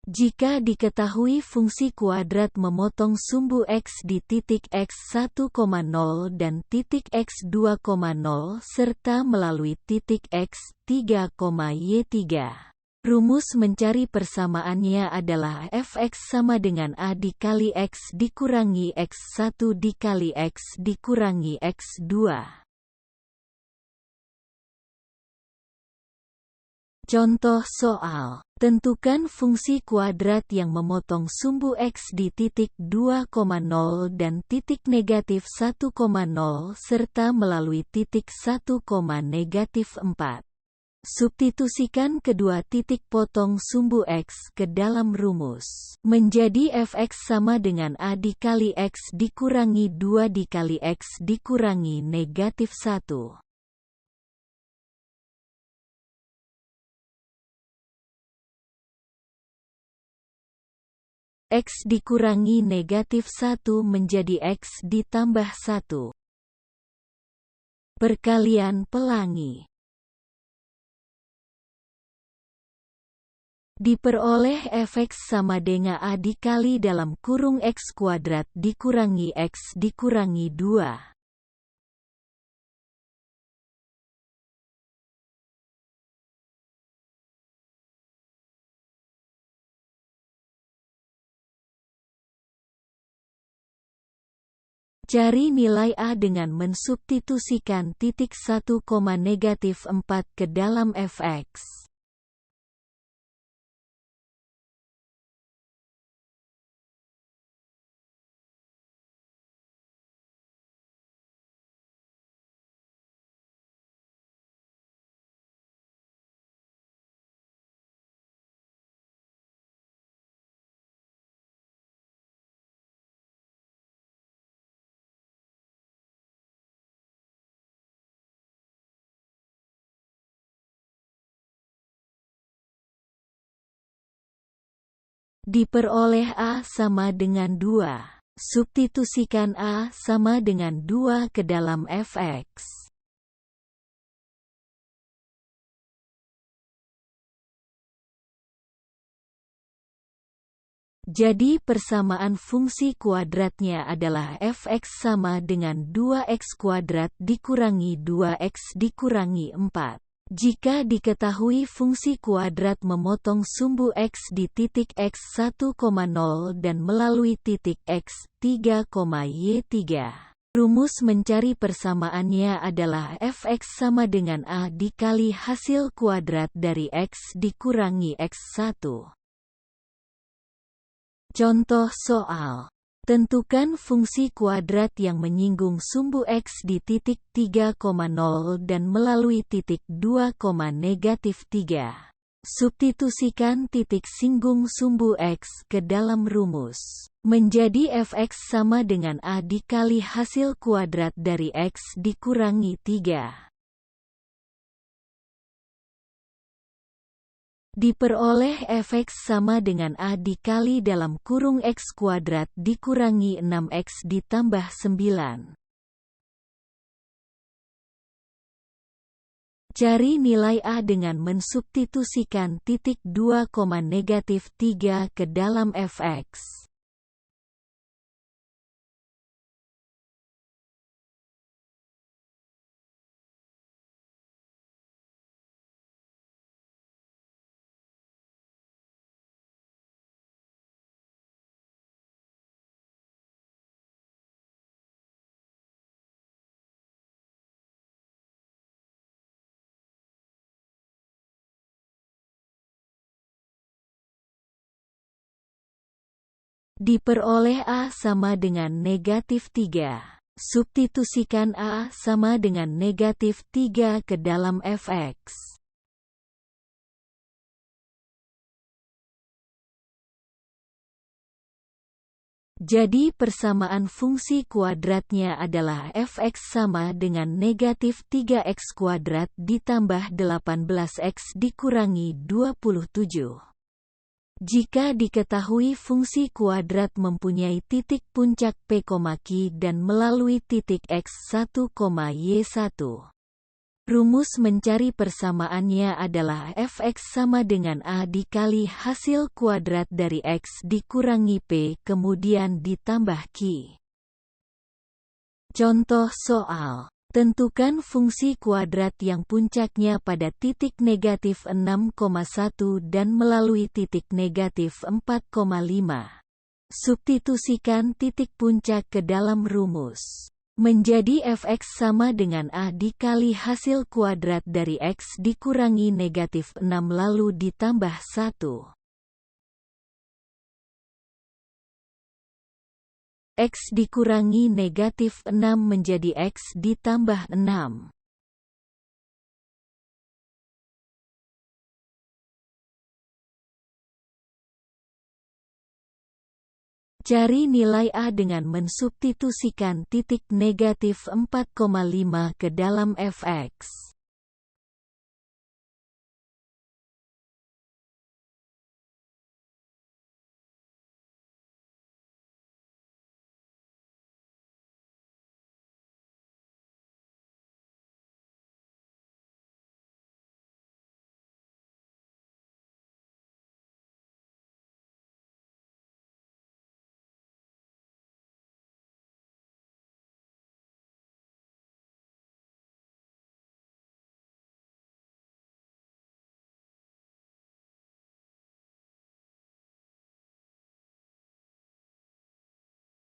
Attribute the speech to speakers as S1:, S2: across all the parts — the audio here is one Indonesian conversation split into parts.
S1: Jika diketahui fungsi kuadrat memotong sumbu x di titik x1,0 dan titik x2,0 serta melalui titik x3,y3. Rumus mencari persamaannya adalah fx sama dengan a dikali x dikurangi x1 dikali x dikurangi x2. Contoh soal. Tentukan fungsi kuadrat yang memotong sumbu x di titik 2,0 dan titik negatif 1,0 serta melalui titik 1,4. Substitusikan kedua titik potong sumbu x ke dalam rumus. Menjadi fx sama dengan a dikali x dikurangi 2 dikali x dikurangi negatif 1. X dikurangi negatif 1 menjadi X ditambah 1. Perkalian pelangi. Diperoleh fx sama dengan a dikali dalam kurung x kuadrat dikurangi x dikurangi 2. Cari nilai A dengan mensubstitusikan titik 1, negatif 4 ke dalam fx. Diperoleh A sama dengan 2. Substitusikan A sama dengan 2 ke dalam fx. Jadi persamaan fungsi kuadratnya adalah fx sama dengan 2x kuadrat dikurangi 2x dikurangi 4. Jika diketahui fungsi kuadrat memotong sumbu x di titik x1,0 dan melalui titik x3,y3. Rumus mencari persamaannya adalah fx sama dengan a dikali hasil kuadrat dari x dikurangi x1. Contoh soal. Tentukan fungsi kuadrat yang menyinggung sumbu x di titik 3,0 dan melalui titik 2, negatif 3. Substitusikan titik singgung sumbu x ke dalam rumus. Menjadi fx sama dengan a dikali hasil kuadrat dari x dikurangi 3. Diperoleh fx sama dengan a dikali dalam kurung x kuadrat dikurangi 6x ditambah 9. Cari nilai a dengan mensubstitusikan titik 2, negatif 3 ke dalam fx. Diperoleh A sama dengan negatif 3. Substitusikan A sama dengan negatif 3 ke dalam fx. Jadi persamaan fungsi kuadratnya adalah fx sama dengan negatif 3x kuadrat ditambah 18x dikurangi 27. Jika diketahui fungsi kuadrat mempunyai titik puncak P, Q dan melalui titik x1, y1. Rumus mencari persamaannya adalah f(x) sama dengan a dikali hasil kuadrat dari x dikurangi p kemudian ditambah q. Contoh soal. Tentukan fungsi kuadrat yang puncaknya pada titik negatif 6,1 dan melalui titik negatif 4,5. Substitusikan titik puncak ke dalam rumus. Menjadi f(x) sama dengan a dikali hasil kuadrat dari x dikurangi negatif 6 lalu ditambah 1. X dikurangi negatif 6 menjadi x ditambah 6. Cari nilai A dengan mensubstitusikan titik negatif 4,5 ke dalam f(x).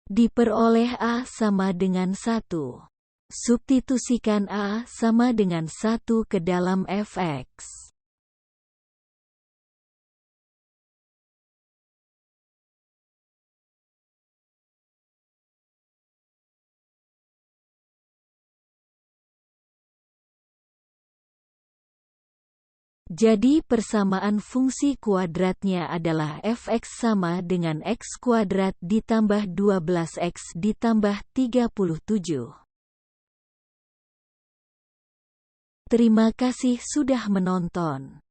S1: Diperoleh A sama dengan 1. Substitusikan A sama dengan 1 ke dalam f(x). Jadi persamaan fungsi kuadratnya adalah f(x) sama dengan x kuadrat ditambah 12x ditambah 37. Terima kasih sudah menonton.